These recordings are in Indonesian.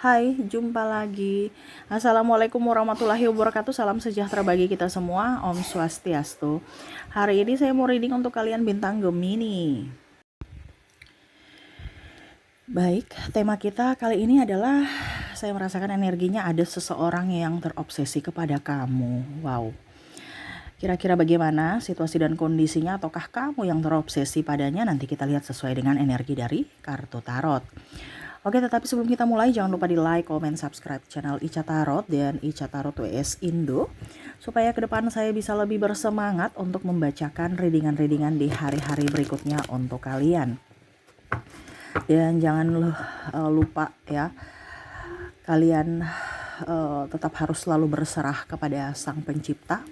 Hai, jumpa lagi. Assalamualaikum warahmatullahi wabarakatuh. Salam sejahtera bagi kita semua. Om Swastiastu. Hari ini saya mau reading untuk kalian bintang Gemini. Baik, tema kita kali ini adalah saya merasakan energinya ada seseorang yang terobsesi kepada kamu. Wow. Kira-kira bagaimana situasi dan kondisinya, ataukah kamu yang terobsesi padanya? Nanti kita lihat sesuai dengan energi dari kartu tarot. Oke, tetapi sebelum kita mulai jangan lupa di like, comment, subscribe channel Ica Tarot dan Ica Tarot WS Indo supaya ke depan saya bisa lebih bersemangat untuk membacakan readingan-readingan di hari-hari berikutnya untuk kalian. Dan jangan lupa ya, kalian tetap harus selalu berserah kepada Sang Pencipta.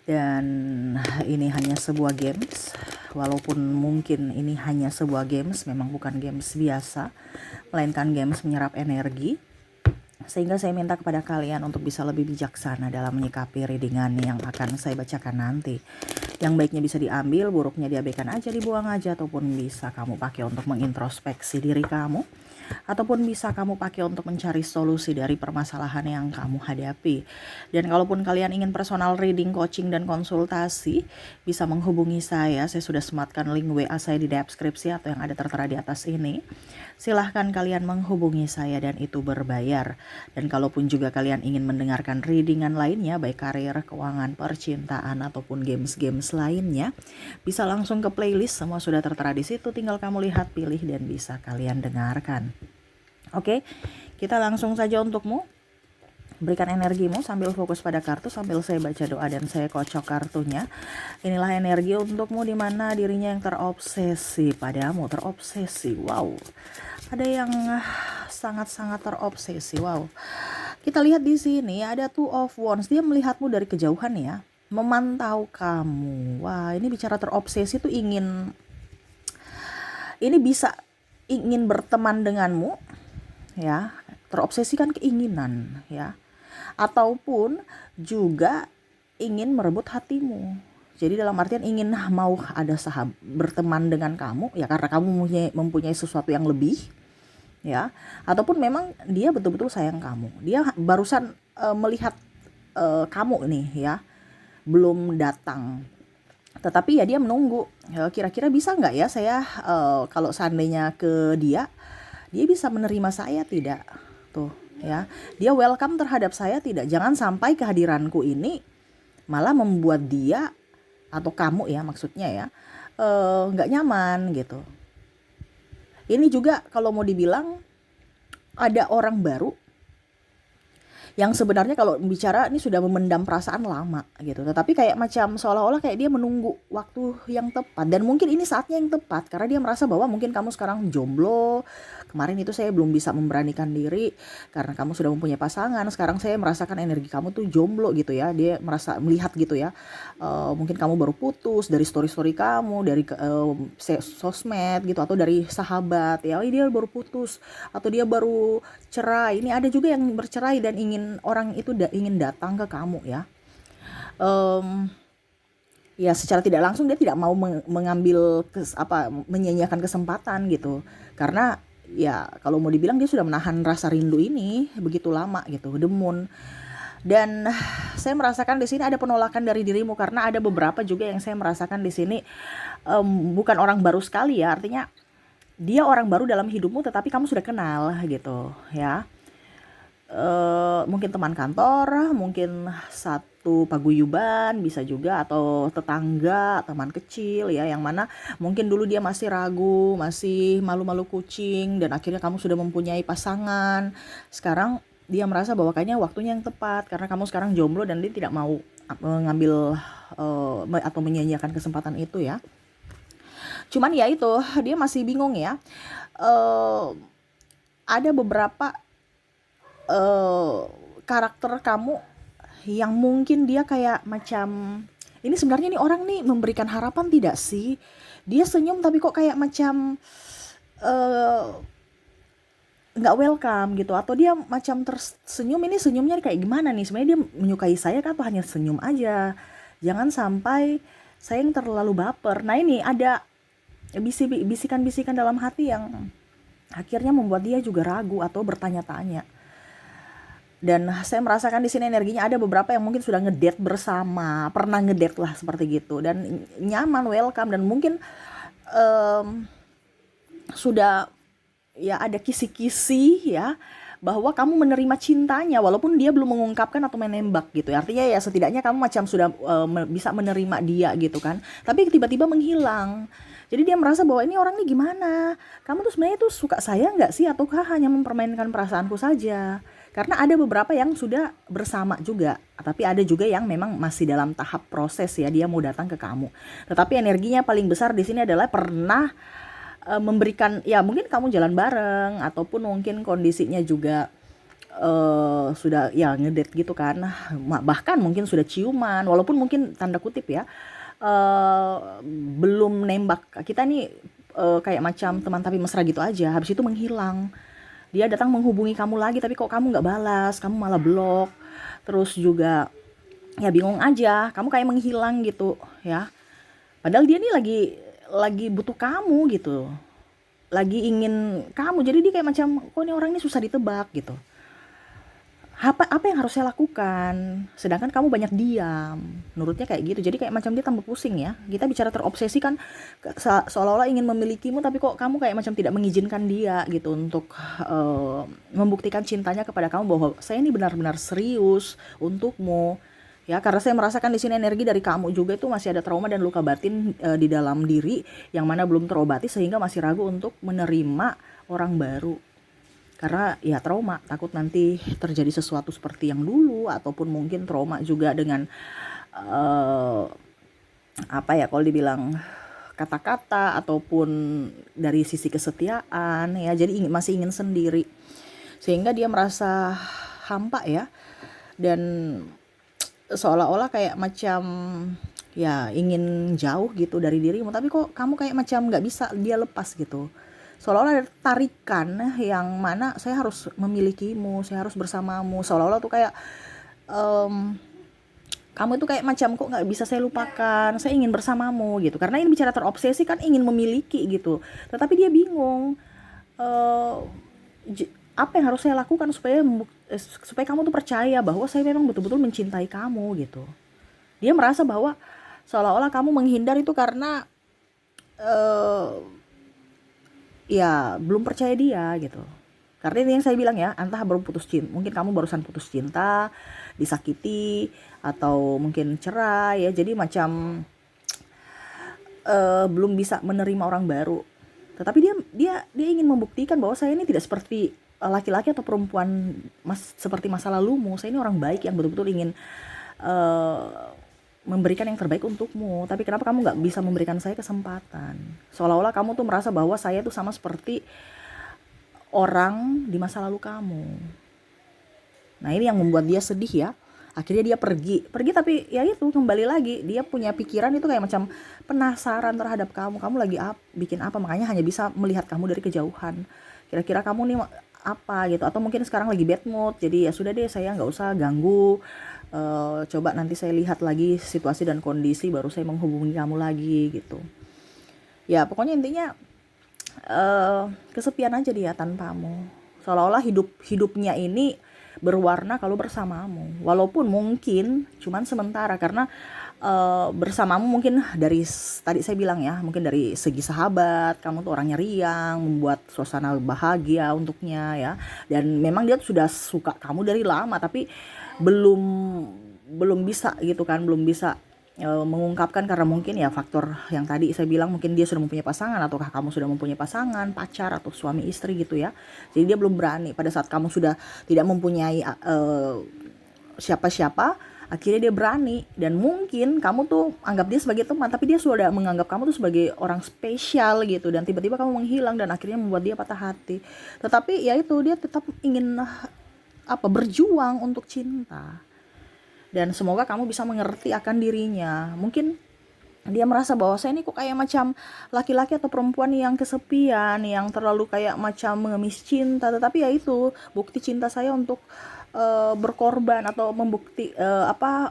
Dan ini hanya sebuah games, walaupun mungkin ini hanya sebuah games, memang bukan games biasa, melainkan games menyerap energi. Sehingga saya minta kepada kalian untuk bisa lebih bijaksana dalam menyikapi readingan yang akan saya bacakan nanti. Yang baiknya bisa diambil, buruknya diabaikan aja, dibuang aja, ataupun bisa kamu pakai untuk mengintrospeksi diri kamu, ataupun bisa kamu pakai untuk mencari solusi dari permasalahan yang kamu hadapi. Dan kalaupun kalian ingin personal reading, coaching, dan konsultasi, bisa menghubungi saya sudah sematkan link WA saya di deskripsi atau yang ada tertera di atas ini. Silahkan kalian menghubungi saya dan itu berbayar. Dan kalaupun juga kalian ingin mendengarkan readingan lainnya, baik karir, keuangan, percintaan, ataupun games-games lainnya, bisa langsung ke playlist, semua sudah tertera di situ, tinggal kamu lihat, pilih, dan bisa kalian dengarkan. Oke, kita langsung saja untukmu. Berikan energimu sambil fokus pada kartu, sambil saya baca doa dan saya kocok kartunya. Inilah energi untukmu di mana dirinya yang terobsesi padamu, terobsesi. Wow. Ada yang sangat-sangat terobsesi. Wow. Kita lihat di sini ada Two of Wands. Dia melihatmu dari kejauhan ya, memantau kamu. Wah, ini bicara terobsesi tuh ingin berteman denganmu ya, terobsesi kan keinginan ya, ataupun juga ingin merebut hatimu. Jadi dalam artian ingin mau ada berteman dengan kamu ya, karena kamu mempunyai sesuatu yang lebih ya, ataupun memang dia betul-betul sayang kamu. Dia barusan melihat kamu nih ya, belum datang, tetapi ya dia menunggu. Kira-kira bisa nggak ya saya kalau seandainya ke dia bisa menerima saya tidak? Tuh ya, dia welcome terhadap saya tidak? Jangan sampai kehadiranku ini malah membuat dia atau kamu ya maksudnya ya nggak nyaman gitu. Ini juga kalau mau dibilang ada orang baru yang sebenarnya kalau bicara ini sudah memendam perasaan lama gitu, tetapi kayak macam seolah-olah kayak dia menunggu waktu yang tepat, dan mungkin ini saatnya yang tepat karena dia merasa bahwa mungkin kamu sekarang jomblo. Kemarin itu saya belum bisa memberanikan diri karena kamu sudah mempunyai pasangan. Sekarang saya merasakan energi kamu tuh jomblo gitu ya. Dia merasa melihat gitu ya. Mungkin kamu baru putus, dari story-story kamu, dari sosmed gitu, atau dari sahabat ya. Dia baru putus atau dia baru cerai. Ini ada juga yang bercerai dan orang itu ingin datang ke kamu ya. Ya secara tidak langsung dia tidak mau mengambil menyanyiakan kesempatan gitu, karena ya kalau mau dibilang dia sudah menahan rasa rindu ini begitu lama gitu, demun. Dan saya merasakan di sini ada penolakan dari dirimu karena ada beberapa juga yang saya merasakan di sini bukan orang baru sekali ya, artinya dia orang baru dalam hidupmu tetapi kamu sudah kenal gitu ya. Mungkin teman kantor, mungkin satu paguyuban bisa juga, atau tetangga, teman kecil ya, yang mana mungkin dulu dia masih ragu, masih malu-malu kucing, dan akhirnya kamu sudah mempunyai pasangan. Sekarang dia merasa bahwa kayaknya waktunya yang tepat karena kamu sekarang jomblo dan dia tidak mau mengambil atau menyanyiakan kesempatan itu ya. Cuman ya itu, dia masih bingung ya. Ada beberapa karakter kamu yang mungkin dia kayak macam ini, sebenarnya nih orang nih memberikan harapan tidak sih? Dia senyum tapi kok kayak macam nggak welcome gitu, atau dia macam tersenyum, ini senyumnya kayak gimana nih? Sebenarnya dia menyukai saya kan, atau hanya senyum aja? Jangan sampai saya yang terlalu baper. Nah ini ada bisikan-bisikan dalam hati yang akhirnya membuat dia juga ragu atau bertanya-tanya. Dan saya merasakan di sini energinya ada beberapa yang mungkin sudah ngedate bersama, pernah ngedate lah seperti gitu, dan nyaman, welcome, dan mungkin em, sudah ya ada kisi-kisi ya bahwa kamu menerima cintanya walaupun dia belum mengungkapkan atau menembak gitu. Artinya ya setidaknya kamu macam sudah bisa menerima dia gitu kan. Tapi tiba-tiba menghilang. Jadi dia merasa bahwa ini orang ini gimana? Kamu tuh sebenarnya tuh suka saya nggak sih ataukah hanya mempermainkan perasaanku saja? Karena ada beberapa yang sudah bersama juga, tapi ada juga yang memang masih dalam tahap proses ya, dia mau datang ke kamu. Tetapi energinya paling besar di sini adalah pernah memberikan, ya mungkin kamu jalan bareng ataupun mungkin kondisinya juga sudah ya ngedate gitu kan, bahkan mungkin sudah ciuman walaupun mungkin tanda kutip ya belum nembak. Kita nih kayak macam teman tapi mesra gitu aja, habis itu menghilang. Dia datang menghubungi kamu lagi tapi kok kamu nggak balas, kamu malah blok. Terus juga ya bingung aja, kamu kayak menghilang gitu ya. Padahal dia nih lagi butuh kamu gitu, lagi ingin kamu. Jadi dia kayak macam kok ini orang ini susah ditebak gitu. Apa yang harus saya lakukan? Sedangkan kamu banyak diam. Menurutnya kayak gitu. Jadi kayak macam dia tambah pusing ya. Kita bicara terobsesi kan seolah-olah ingin memilikimu tapi kok kamu kayak macam tidak mengizinkan dia gitu untuk membuktikan cintanya kepada kamu bahwa saya ini benar-benar serius untukmu. Ya, karena saya merasakan di sini energi dari kamu juga itu masih ada trauma dan luka batin di dalam diri yang mana belum terobati sehingga masih ragu untuk menerima orang baru. Karena ya trauma, takut nanti terjadi sesuatu seperti yang dulu ataupun mungkin trauma juga dengan eh, apa ya kalau dibilang kata-kata ataupun dari sisi kesetiaan ya. Jadi masih ingin sendiri sehingga dia merasa hampa ya, dan seolah-olah kayak macam ya ingin jauh gitu dari dirimu tapi kok kamu kayak macam nggak bisa dia lepas gitu. Seolah-olah ada tarikan yang mana saya harus memilikimu, saya harus bersamamu. Seolah-olah tuh kayak em, kamu itu kayak macam kok nggak bisa saya lupakan, saya ingin bersamamu gitu. Karena ini bicara terobsesi kan ingin memiliki gitu. Tetapi dia bingung eh, apa yang harus saya lakukan supaya kamu tuh percaya bahwa saya memang betul-betul mencintai kamu gitu. Dia merasa bahwa seolah-olah kamu menghindar itu karena eh, ya belum percaya dia gitu. Karena ini yang saya bilang ya, entah baru putus cinta, mungkin kamu barusan putus cinta, disakiti, atau mungkin cerai ya. Jadi macam belum bisa menerima orang baru. Tetapi dia ingin membuktikan bahwa saya ini tidak seperti laki-laki atau perempuan seperti masa lalumu. Saya ini orang baik yang betul-betul ingin eh, memberikan yang terbaik untukmu. Tapi kenapa kamu nggak bisa memberikan saya kesempatan? Seolah-olah kamu tuh merasa bahwa saya tuh sama seperti orang di masa lalu kamu. Nah ini yang membuat dia sedih ya. Akhirnya dia pergi tapi ya itu kembali lagi dia punya pikiran itu kayak macam penasaran terhadap kamu lagi bikin apa, makanya hanya bisa melihat kamu dari kejauhan. Kira-kira kamu nih apa gitu, atau mungkin sekarang lagi bad mood jadi ya sudah deh saya nggak usah ganggu. Coba nanti saya lihat lagi situasi dan kondisi baru saya menghubungi kamu lagi gitu. Ya pokoknya intinya kesepian aja dia tanpamu. Seolah-olah hidupnya ini berwarna kalau bersamamu. Walaupun mungkin cuman sementara karena bersamamu mungkin dari tadi saya bilang ya, mungkin dari segi sahabat, kamu tuh orangnya riang, membuat suasana bahagia untuknya ya. Dan memang dia sudah suka kamu dari lama tapi belum belum bisa gitu kan, belum bisa mengungkapkan karena mungkin ya faktor yang tadi saya bilang, mungkin dia sudah mempunyai pasangan ataukah kamu sudah mempunyai pasangan, pacar atau suami istri gitu ya. Jadi dia belum berani pada saat kamu sudah tidak mempunyai siapa-siapa, akhirnya dia berani. Dan mungkin kamu tuh anggap dia sebagai teman tapi dia sudah menganggap kamu tuh sebagai orang spesial gitu, dan tiba-tiba kamu menghilang dan akhirnya membuat dia patah hati. Tetapi ya itu dia tetap ingin berjuang untuk cinta. Dan semoga kamu bisa mengerti akan dirinya. Mungkin dia merasa bahwa saya ini kok kayak macam laki-laki atau perempuan yang kesepian, yang terlalu kayak macam mengemis cinta. Tetapi ya itu bukti cinta saya untuk berkorban atau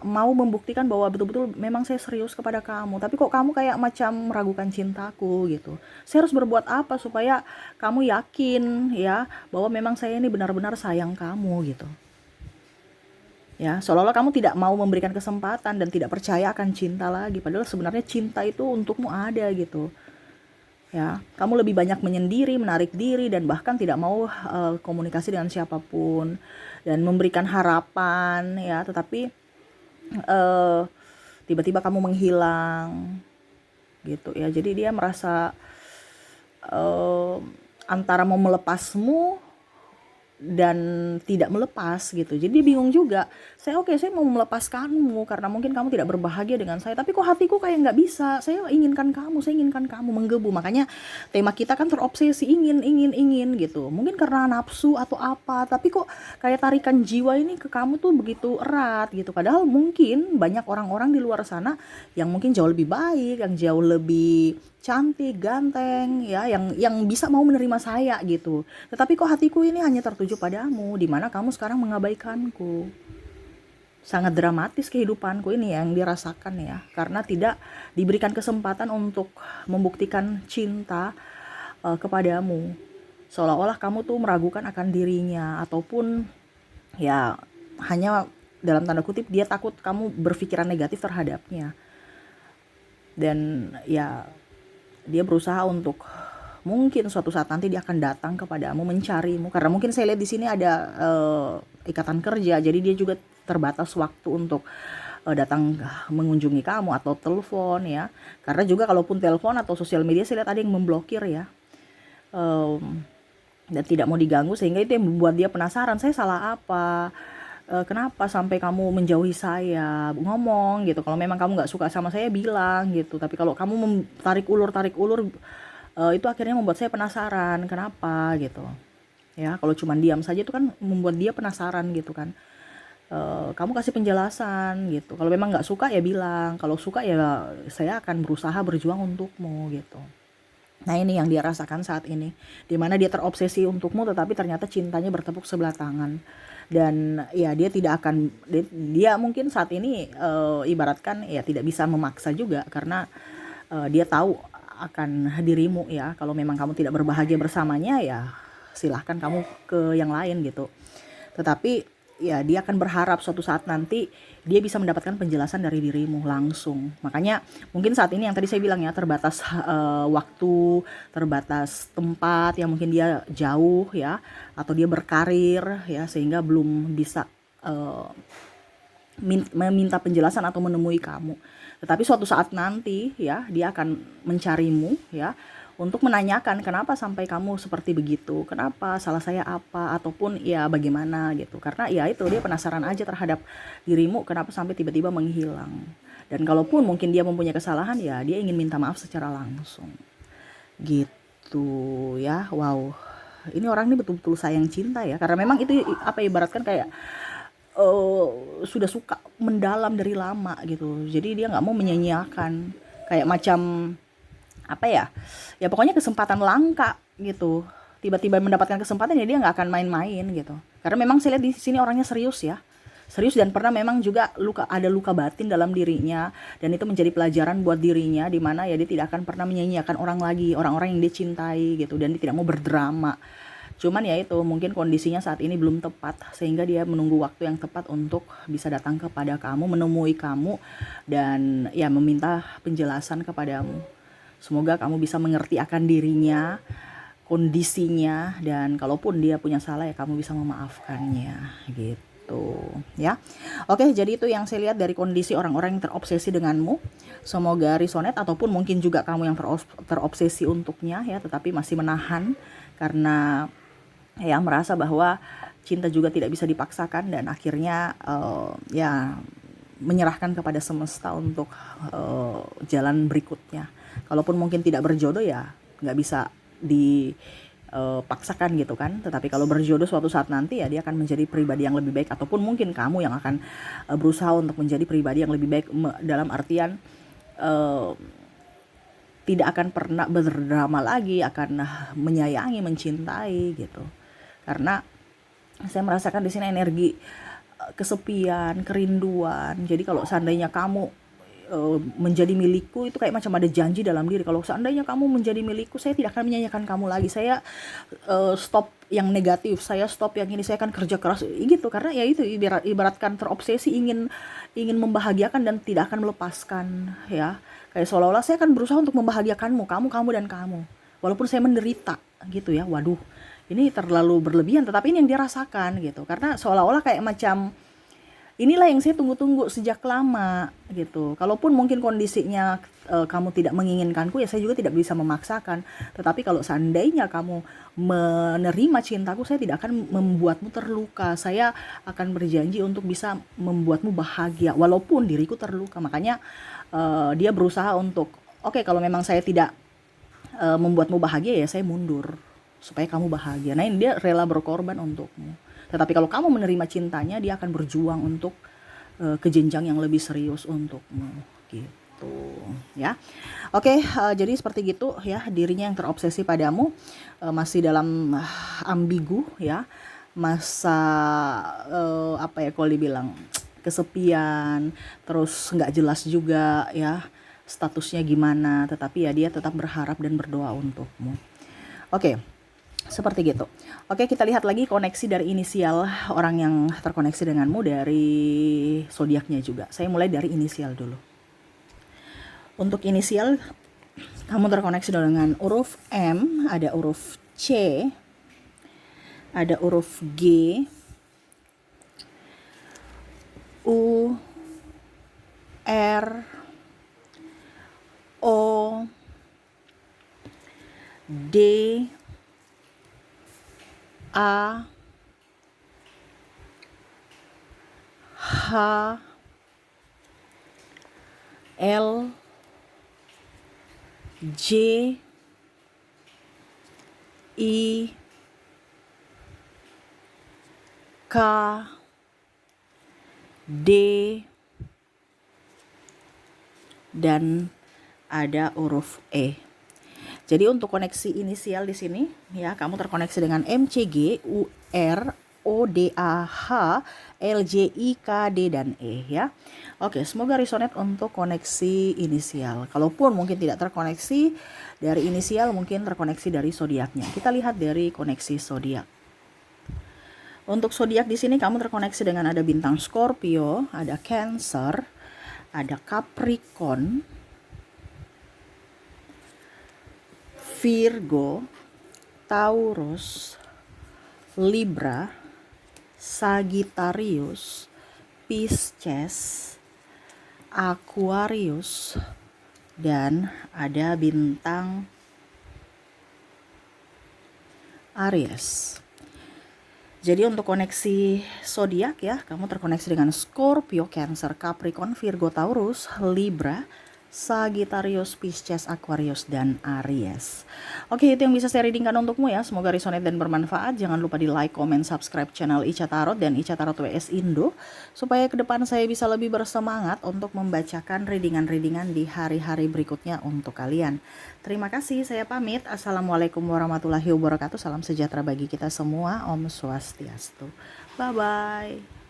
mau membuktikan bahwa betul-betul memang saya serius kepada kamu, tapi kok kamu kayak macam meragukan cintaku gitu. Saya harus berbuat apa supaya kamu yakin ya bahwa memang saya ini benar-benar sayang kamu gitu. Ya, seolah-olah kamu tidak mau memberikan kesempatan dan tidak percaya akan cinta lagi, padahal sebenarnya cinta itu untukmu ada gitu. Ya, kamu lebih banyak menyendiri, menarik diri, dan bahkan tidak mau komunikasi dengan siapapun dan memberikan harapan ya, tetapi eh, tiba-tiba kamu menghilang gitu ya. Jadi dia merasa eh, antara mau melepasmu dan tidak melepas gitu. Jadi dia bingung juga. Saya mau melepaskanmu karena mungkin kamu tidak berbahagia dengan saya, tapi kok hatiku kayak nggak bisa. Saya inginkan kamu menggebu. Makanya tema kita kan terobsesi ingin gitu. Mungkin karena nafsu atau apa, tapi kok kayak tarikan jiwa ini ke kamu tuh begitu erat gitu. Padahal mungkin banyak orang-orang di luar sana yang mungkin jauh lebih baik, yang jauh lebih cantik, ganteng, ya, yang bisa mau menerima saya gitu. Tetapi kok hatiku ini hanya tertuju padamu, di mana kamu sekarang mengabaikanku. Sangat dramatis kehidupanku ini yang dirasakan ya, karena tidak diberikan kesempatan untuk membuktikan cinta kepadamu. Seolah-olah kamu tuh meragukan akan dirinya, ataupun ya hanya dalam tanda kutip dia takut kamu berpikiran negatif terhadapnya. Dan ya dia berusaha untuk mungkin suatu saat nanti dia akan datang kepadamu, mencarimu, karena mungkin saya lihat di sini ada ikatan kerja, jadi dia juga terbatas waktu untuk datang mengunjungi kamu atau telepon ya, karena juga kalaupun telepon atau sosial media saya lihat ada yang memblokir ya. Dan tidak mau diganggu, sehingga itu yang membuat dia penasaran, saya salah apa, kenapa sampai kamu menjauhi saya, ngomong gitu, kalau memang kamu nggak suka sama saya bilang gitu, tapi kalau kamu tarik ulur itu akhirnya membuat saya penasaran kenapa gitu ya. Kalau cuma diam saja itu kan membuat dia penasaran gitu kan. Kamu kasih penjelasan gitu, kalau memang nggak suka ya bilang, kalau suka ya saya akan berusaha berjuang untukmu gitu. Nah ini yang dia rasakan saat ini, dimana dia terobsesi untukmu tetapi ternyata cintanya bertepuk sebelah tangan. Dan ya dia tidak akan, dia mungkin saat ini ibaratkan ya tidak bisa memaksa juga, karena dia tahu akan dirimu ya, kalau memang kamu tidak berbahagia bersamanya ya silahkan kamu ke yang lain gitu. Tetapi ya dia akan berharap suatu saat nanti dia bisa mendapatkan penjelasan dari dirimu langsung. Makanya mungkin saat ini yang tadi saya bilang ya, terbatas waktu, terbatas tempat, yang mungkin dia jauh ya, atau dia berkarir ya, sehingga belum bisa uh, meminta penjelasan atau menemui kamu. Tetapi suatu saat nanti ya dia akan mencarimu ya, untuk menanyakan kenapa sampai kamu seperti begitu, kenapa, salah saya apa, ataupun ya bagaimana gitu. Karena ya itu, dia penasaran aja terhadap dirimu, kenapa sampai tiba-tiba menghilang. Dan kalaupun mungkin dia mempunyai kesalahan ya dia ingin minta maaf secara langsung gitu ya. Wow, ini orang ini betul-betul sayang cinta ya, karena memang itu apa, ibaratkan kayak sudah suka mendalam dari lama gitu. Jadi dia nggak mau menyanyiakan, kayak macam apa ya, ya pokoknya kesempatan langka gitu. Tiba-tiba mendapatkan kesempatan ya dia nggak akan main-main gitu. Karena memang saya lihat di sini orangnya serius ya, serius, dan pernah memang juga ada luka batin dalam dirinya, dan itu menjadi pelajaran buat dirinya, di mana ya dia tidak akan pernah menyanyiakan orang lagi, orang-orang yang dia cintai gitu, dan dia tidak mau berdrama. Cuman ya itu, mungkin kondisinya saat ini belum tepat, sehingga dia menunggu waktu yang tepat untuk bisa datang kepada kamu, menemui kamu, dan ya meminta penjelasan kepadamu. Semoga kamu bisa mengerti akan dirinya, kondisinya, dan kalaupun dia punya salah ya kamu bisa memaafkannya gitu ya. Oke, jadi itu yang saya lihat dari kondisi orang-orang yang terobsesi denganmu. Semoga resonate, ataupun mungkin juga kamu yang terobsesi untuknya ya, tetapi masih menahan karena ya merasa bahwa cinta juga tidak bisa dipaksakan, dan akhirnya ya menyerahkan kepada semesta untuk jalan berikutnya. Kalaupun mungkin tidak berjodoh ya nggak bisa dipaksakan gitu kan. Tetapi kalau berjodoh suatu saat nanti ya dia akan menjadi pribadi yang lebih baik, ataupun mungkin kamu yang akan berusaha untuk menjadi pribadi yang lebih baik, dalam artian tidak akan pernah berdrama lagi, akan menyayangi, mencintai gitu. Karena Saya merasakan di sini energi kesepian, kerinduan. Jadi kalau seandainya kamu menjadi milikku, itu kayak macam ada janji dalam diri. Kalau seandainya kamu menjadi milikku, saya tidak akan menyanyiakan kamu lagi. Saya stop yang negatif, saya stop yang ini, saya akan kerja keras gitu. Karena ya itu ibaratkan terobsesi ingin membahagiakan dan tidak akan melepaskan, ya. Kayak seolah-olah saya akan berusaha untuk membahagiakanmu, kamu dan kamu. Walaupun saya menderita gitu ya. Waduh, ini terlalu berlebihan, tetapi ini yang dia rasakan gitu. Karena seolah-olah kayak macam inilah yang saya tunggu-tunggu sejak lama gitu. Kalaupun mungkin kondisinya kamu tidak menginginkanku, ya saya juga tidak bisa memaksakan. Tetapi kalau seandainya kamu menerima cintaku, saya tidak akan membuatmu terluka. Saya akan berjanji untuk bisa membuatmu bahagia walaupun diriku terluka. Makanya dia berusaha untuk, oke, kalau memang saya tidak membuatmu bahagia, ya saya mundur supaya kamu bahagia. Nah, ini dia rela berkorban untukmu. Tetapi kalau kamu menerima cintanya, dia akan berjuang untuk ke jenjang yang lebih serius untukmu, gitu ya. Oke, jadi seperti gitu ya, dirinya yang terobsesi padamu masih dalam ambigu ya, masa apa ya kalau dibilang kesepian, terus nggak jelas juga ya statusnya gimana, tetapi ya dia tetap berharap dan berdoa untukmu. Oke, seperti gitu. Oke, kita lihat lagi koneksi dari inisial orang yang terkoneksi denganmu dari zodiaknya juga. Saya mulai dari inisial dulu. Untuk inisial, kamu terkoneksi dengan huruf M, ada huruf C, ada huruf G, U, R, O, D, A, H, L, J, I, K, D, dan ada huruf E. Jadi untuk koneksi inisial di sini ya, kamu terkoneksi dengan MCG, UR, ODAH, LJI, KD, dan E ya. Oke, semoga resonate untuk koneksi inisial. Kalaupun mungkin tidak terkoneksi dari inisial, mungkin terkoneksi dari zodiaknya. Kita lihat dari koneksi zodiak. Untuk zodiak di sini kamu terkoneksi dengan ada bintang Scorpio, ada Cancer, ada Capricorn, Virgo, Taurus, Libra, Sagittarius, Pisces, Aquarius, dan ada bintang Aries. Jadi untuk koneksi zodiak ya, kamu terkoneksi dengan Scorpio, Cancer, Capricorn, Virgo, Taurus, Libra, Sagittarius, Pisces, Aquarius, dan Aries. Oke, itu yang bisa saya readingkan untukmu ya. Semoga resonate dan bermanfaat. Jangan lupa di like, comment, subscribe channel Ica Tarot dan Ica Tarot WS Indo, supaya ke depan saya bisa lebih bersemangat untuk membacakan readingan-readingan di hari-hari berikutnya untuk kalian. Terima kasih, saya pamit. Assalamualaikum warahmatullahi wabarakatuh. Salam sejahtera bagi kita semua. Om Swastiastu. Bye-bye.